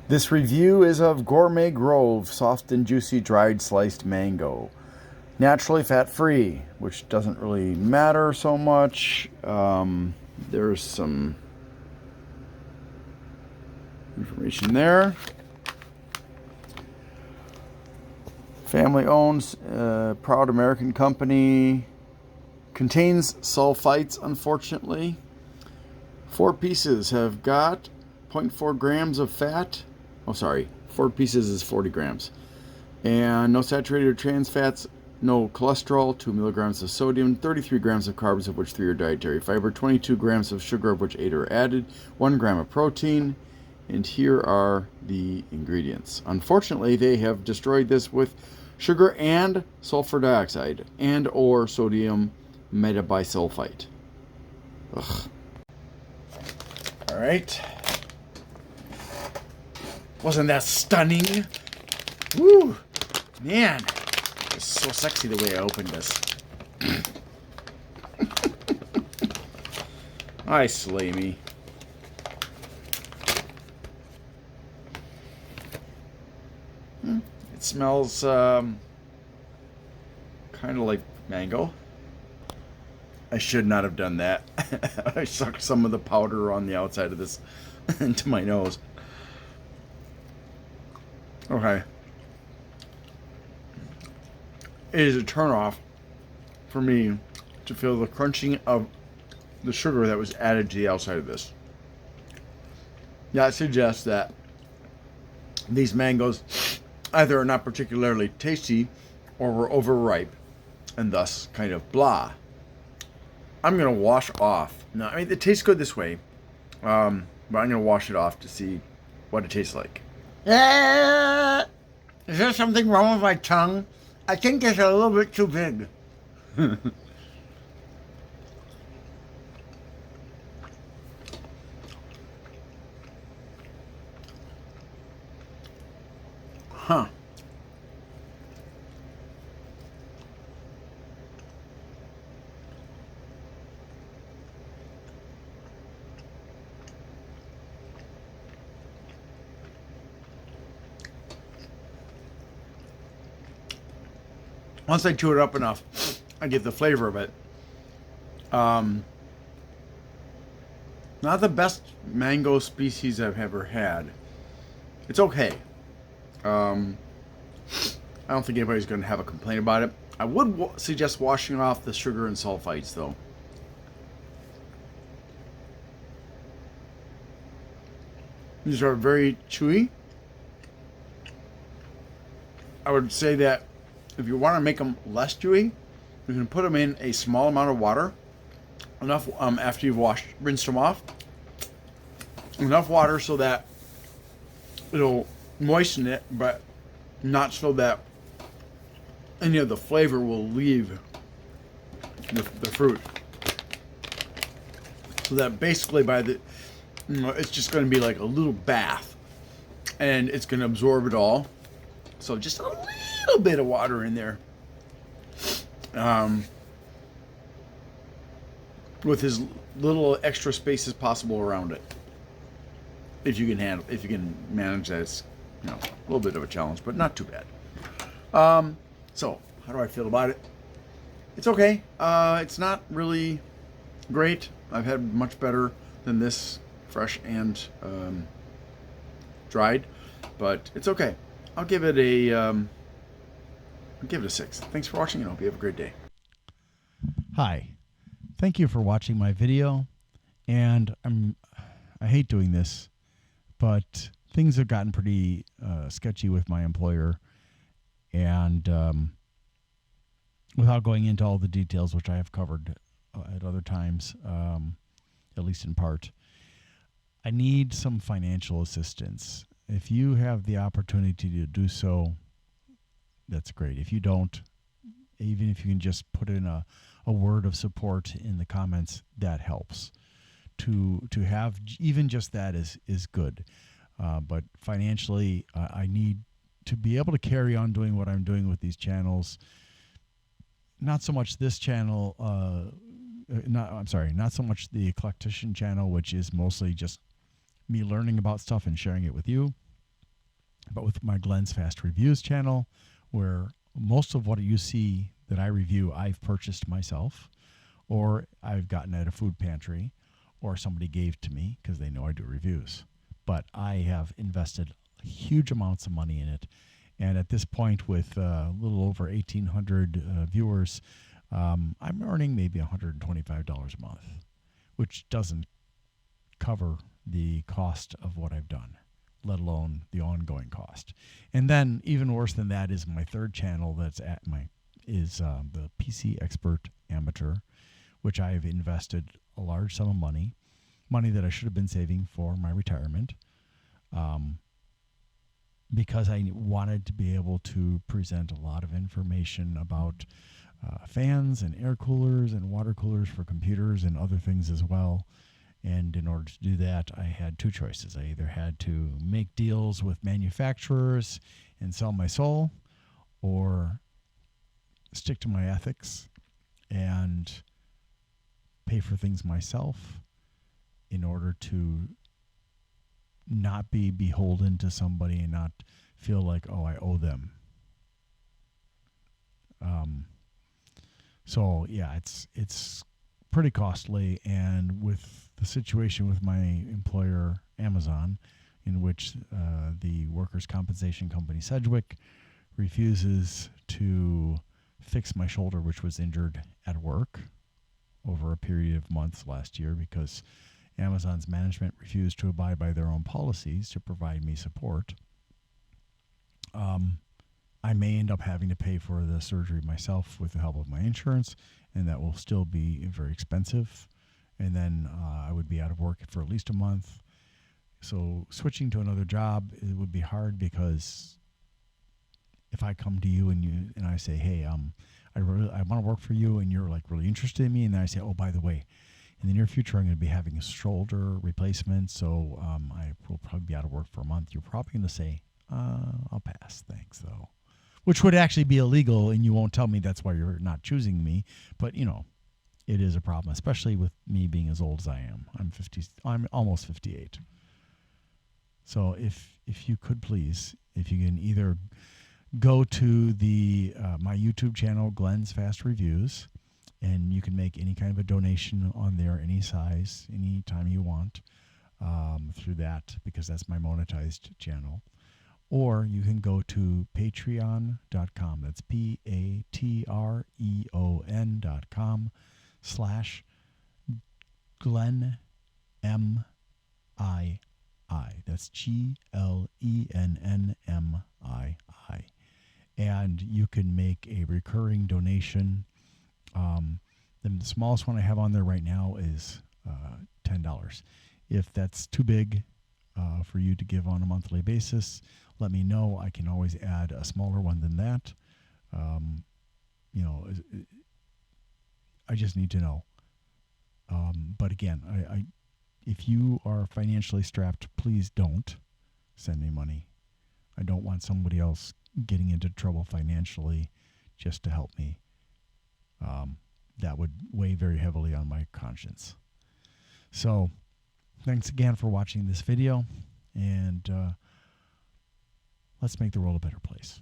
This review is of Gourmet Grove soft and juicy dried sliced mango. Naturally fat free, which doesn't really matter so much. There's some information there. Family owned, proud American company. Contains sulfites, unfortunately. 4 pieces have got 0.4 grams of fat. Oh, sorry. 4 pieces is 40 grams. And no saturated or trans fats, no cholesterol, 2 milligrams of sodium, 33 grams of carbs, of which 3 are dietary fiber, 22 grams of sugar, of which 8 are added, 1 gram of protein. And here are the ingredients. Unfortunately, they have destroyed this with sugar and sulfur dioxide and or sodium metabisulfite. Ugh. All right. Wasn't that stunning? Woo! Man, it's so sexy the way I opened this. I slay me. It smells kind of like mango. I should not have done that. I sucked some of the powder on the outside of this into my nose. Okay. It is a turnoff for me to feel the crunching of the sugar that was added to the outside of this. That suggests that these mangoes either are not particularly tasty or were overripe and thus kind of blah. I'm going to wash off. Now, I mean, it tastes good this way, but I'm going to wash it off to see what it tastes like. Is there something wrong with my tongue? I think it's a little bit too big. Huh. Once I chew it up enough, I get the flavor of it. Not the best mango species I've ever had. It's okay. I don't think anybody's going to have a complaint about it. I would suggest washing off the sugar and sulfites, though. These are very chewy. I would say that if you want to make them less chewy, you can put them in a small amount of water. Enough after you've rinsed them off. Enough water so that it'll moisten it, but not so that any of the flavor will leave the fruit. So that basically it's just going to be like a little bath, and it's going to absorb it all. So just a little bit of water in there, with as little extra space as possible around it. If you can manage that, it's a little bit of a challenge, but not too bad. So how do I feel about it? It's okay. It's not really great. I've had much better than this, fresh and dried, but it's okay. I'll give it a 6. Thanks for watching, and I hope you have a great day. Hi. Thank you for watching my video. And I hate doing this, but things have gotten pretty sketchy with my employer. And without going into all the details, which I have covered at other times, at least in part, I need some financial assistance. If you have the opportunity to do so, that's great. If you don't, even if you can just put in a word of support in the comments, that helps. To have even just that is good. But financially, I need to be able to carry on doing what I'm doing with these channels. Not so much this channel, not so much the Eclectician channel, which is mostly just me learning about stuff and sharing it with you. But with my Glenn's Fast Reviews channel, where most of what you see that I review, I've purchased myself, or I've gotten at a food pantry, or somebody gave to me because they know I do reviews. But I have invested huge amounts of money in it. And at this point, with a little over 1,800 viewers, I'm earning maybe $125 a month, which doesn't cover the cost of what I've done, let alone the ongoing cost. And then even worse than that is my third channel that's at my is the PC Expert Amateur, which I have invested a large sum of money that I should have been saving for my retirement, because I wanted to be able to present a lot of information about fans and air coolers and water coolers for computers and other things as well. And in order to do that, I had two choices. I either had to make deals with manufacturers and sell my soul, or stick to my ethics and pay for things myself in order to not be beholden to somebody and not feel like, oh, I owe them. So yeah, it's pretty costly, and with the situation with my employer Amazon, in which the workers' compensation company Sedgwick refuses to fix my shoulder, which was injured at work over a period of months last year because Amazon's management refused to abide by their own policies to provide me support. I may end up having to pay for the surgery myself with the help of my insurance, and that will still be very expensive. And then I would be out of work for at least a month. So switching to another job, it would be hard, because if I come to you and I say, hey, I want to work for you, and you're like really interested in me, and then I say, oh, by the way, in the near future, I'm going to be having a shoulder replacement, so I will probably be out of work for a month. You're probably going to say, I'll pass, thanks, though. Which would actually be illegal, and you won't tell me that's why you're not choosing me. But, it is a problem, especially with me being as old as I am. I'm almost 58. So if you could please, if you can either go to the my YouTube channel, Glenn's Fast Reviews, and you can make any kind of a donation on there, any size, any time you want, through that, because that's my monetized channel. Or you can go to patreon.com. That's patreon.com/Glenn M-I-I. That's GLENNMII. And you can make a recurring donation. The smallest one I have on there right now is $10. If that's too big for you to give on a monthly basis, let me know. I can always add a smaller one than that. I just need to know. But again, if you are financially strapped, please don't send me money. I don't want somebody else getting into trouble financially just to help me. That would weigh very heavily on my conscience. So thanks again for watching this video, and let's make the world a better place.